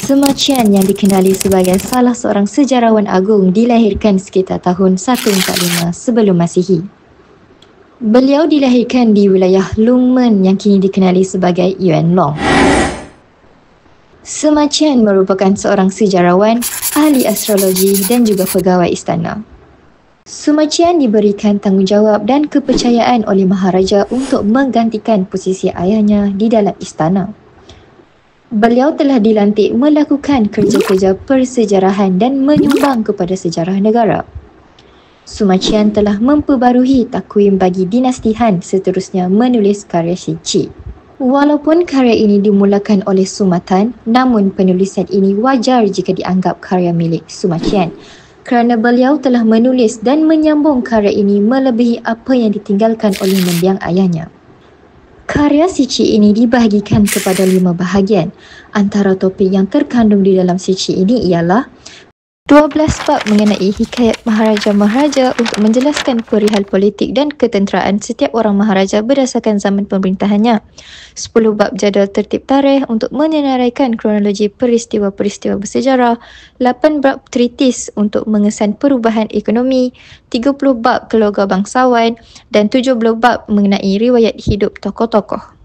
Sima Qian yang dikenali sebagai salah seorang sejarawan agung dilahirkan sekitar tahun 145 sebelum Masihi. Beliau dilahirkan di wilayah Lungmen yang kini dikenali sebagai Yuanlong. Sima Qian merupakan seorang sejarawan, ahli astrologi dan juga pegawai istana. Sima Qian diberikan tanggungjawab dan kepercayaan oleh Maharaja untuk menggantikan posisi ayahnya di dalam istana. Beliau telah dilantik melakukan kerja-kerja persejarahan dan menyumbang kepada sejarah negara. Sima Qian telah memperbarui takwim bagi dinasti Han, seterusnya menulis karya Shi Qi. Walaupun karya ini dimulakan oleh Sima Tan, namun penulisan ini wajar jika dianggap karya milik Sima Qian kerana beliau telah menulis dan menyambung karya ini melebihi apa yang ditinggalkan oleh mendiang ayahnya. Karya Shi Qi ini dibahagikan kepada 5 bahagian. Antara topik yang terkandung di dalam Shi Qi ini ialah 12 bab mengenai hikayat Maharaja-Maharaja untuk menjelaskan perihal politik dan ketenteraan setiap orang Maharaja berdasarkan zaman pemerintahannya. 10 bab jadual tertib tarikh untuk menyenaraikan kronologi peristiwa-peristiwa bersejarah. 8 bab tritis untuk mengesan perubahan ekonomi. 30 bab keluarga bangsawan dan 70 bab mengenai riwayat hidup tokoh-tokoh.